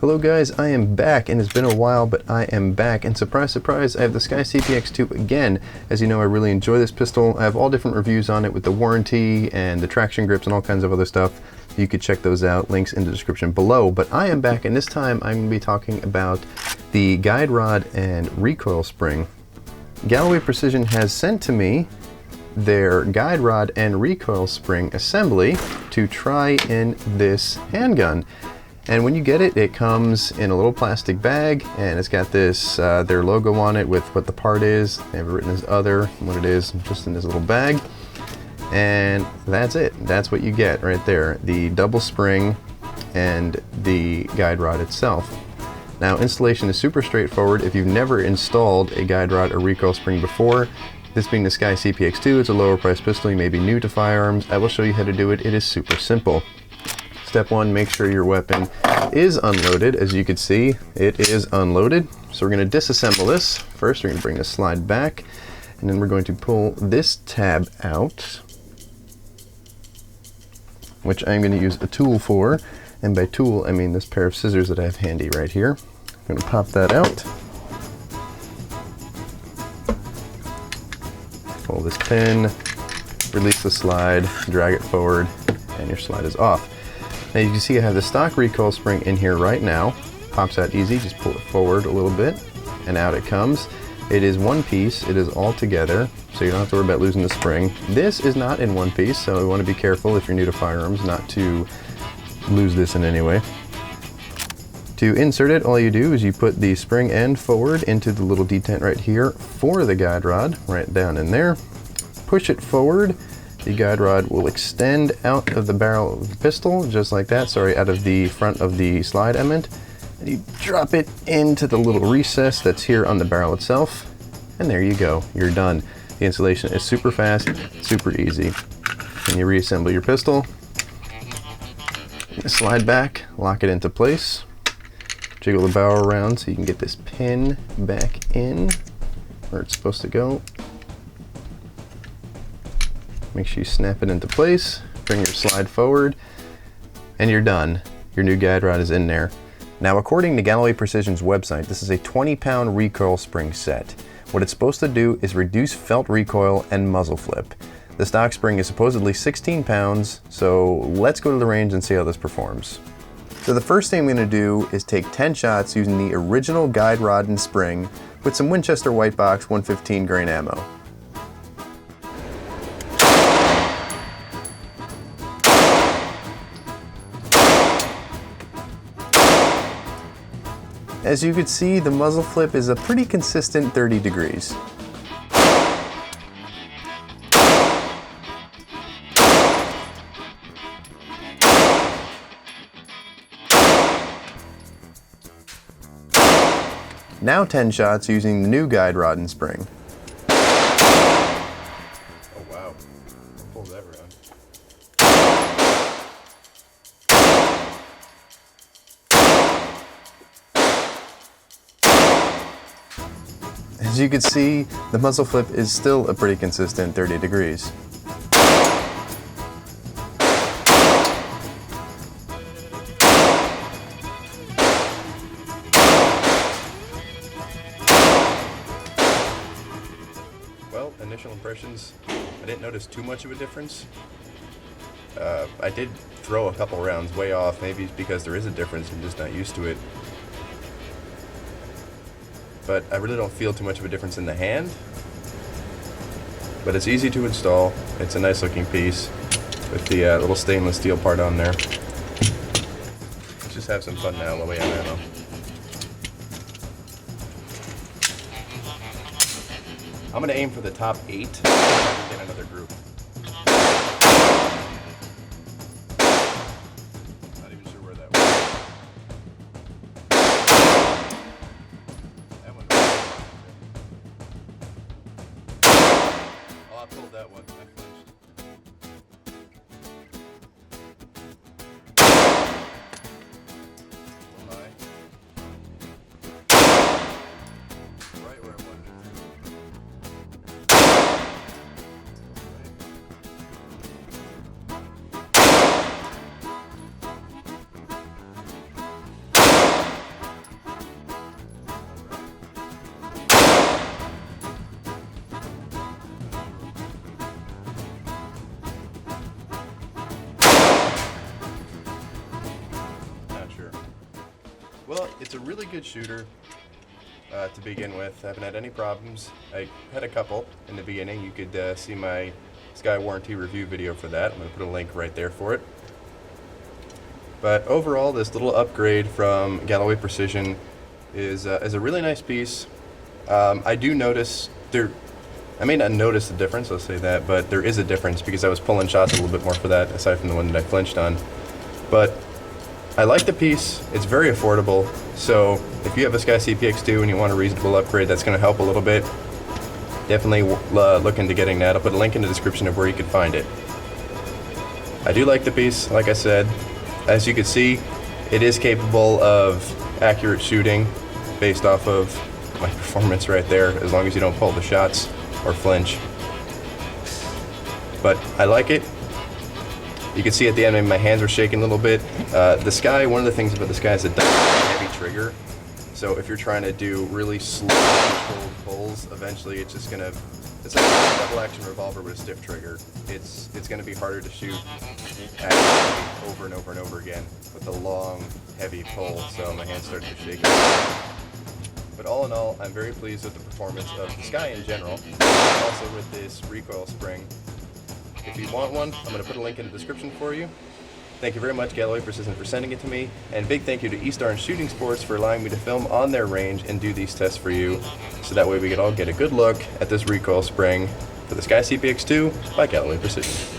Hello guys, I am back, and it's been a while, but I am back, and surprise surprise, I have the SCCY CPX-2 again. As you know, I really enjoy this pistol. I have all different reviews on it with the warranty and the traction grips and all kinds of other stuff. You could check those out, links in the description below. But I am back, and this time I'm going to be talking about the guide rod and recoil spring. Galloway Precision has sent to me their guide rod and recoil spring assembly to try in this handgun. And when you get it, it comes in a little plastic bag, and it's got this, their logo on it with what the part is. They have it written as other, what it is, just in this little bag. And that's it. That's what you get right there. The double spring and the guide rod itself. Now, installation is super straightforward. If you've never installed a guide rod or recoil spring before, this being the SCCY CPX-2, it's a lower price pistol. You may be new to firearms. I will show you how to do it. It is super simple. Step one, make sure your weapon is unloaded. As you can see, it is unloaded. So we're going to disassemble this. First, we're going to bring this slide back, and then we're going to pull this tab out, which I'm going to use a tool for. And by tool, I mean this pair of scissors that I have handy right here. I'm going to pop that out. Pull this pin, release the slide, drag it forward, and your slide is off. Now you can see I have the stock recoil spring in here right now. Pops out easy, just pull it forward a little bit, and out it comes. It is one piece, it is all together, so you don't have to worry about losing the spring. This is not in one piece, so we want to be careful if you're new to firearms not to lose this in any way. To insert it, all you do is you put the spring end forward into the little detent right here for the guide rod, right down in there. Push it forward. The guide rod will extend out of the barrel of the pistol, just like that. Sorry, out of the front of the slide, I meant. And you drop it into the little recess that's here on the barrel itself. And there you go, you're done. The installation is super fast, super easy. And you reassemble your pistol. Slide back, lock it into place. Jiggle the barrel around so you can get this pin back in where it's supposed to go. Make sure you snap it into place, bring your slide forward, and you're done. Your new guide rod is in there. Now, according to Galloway Precision's website, this is a 20-pound recoil spring set. What it's supposed to do is reduce felt recoil and muzzle flip. The stock spring is supposedly 16 pounds, so let's go to the range and see how this performs. So the first thing I'm going to do is take 10 shots using the original guide rod and spring with some Winchester White Box 115 grain ammo. As you can see, the muzzle flip is a pretty consistent 30 degrees. Now 10 shots using the new guide rod and spring. Oh wow, pull that around. As you can see, the muzzle flip is still a pretty consistent 30 degrees. Well, initial impressions, I didn't notice too much of a difference. I did throw a couple rounds way off, maybe it's because there is a difference, I'm just not used to it. But I really don't feel too much of a difference in the hand. But it's easy to install. It's a nice looking piece with the little stainless steel part on there. Let's just have some fun now while we have ammo. I'm going to aim for the top 8 and get another group. Not even sure where that was. That one. Oh, I pulled that one. I flinched. Oh my. Right where I wanted it to. Well, it's a really good shooter to begin with. I haven't had any problems. I had a couple in the beginning. You could see my Sky warranty review video for that. I'm going to put a link right there for it. But overall, this little upgrade from Galloway Precision is a really nice piece. I do notice I may not notice the difference, I'll say that, but there is a difference because I was pulling shots a little bit more for that, aside from the one that I flinched on. But I like the piece. It's very affordable. So if you have a Sky CPX-2 and you want a reasonable upgrade that's going to help a little bit, definitely look into getting that. I'll put a link in the description of where you can find it. I do like the piece, like I said. As you can see, it is capable of accurate shooting based off of my performance right there, as long as you don't pull the shots or flinch. But I like it. You can see at the end my hands were shaking a little bit. The Sky, one of the things about the Sky is it doesn't have a heavy trigger. So if you're trying to do really slow controlled pulls, eventually it's just gonna, it's like a double action revolver with a stiff trigger. It's gonna be harder to shoot actually over and over and over again with a long, heavy pull. So my hands started to shake. But all in all, I'm very pleased with the performance of the Sky in general, also with this recoil spring. If you want one, I'm going to put a link in the description for you. Thank you very much, Galloway Precision, for sending it to me, and big thank you to East Orange Shooting Sports for allowing me to film on their range and do these tests for you, so that way we could all get a good look at this recoil spring for the Sky CPX-2 by Galloway Precision.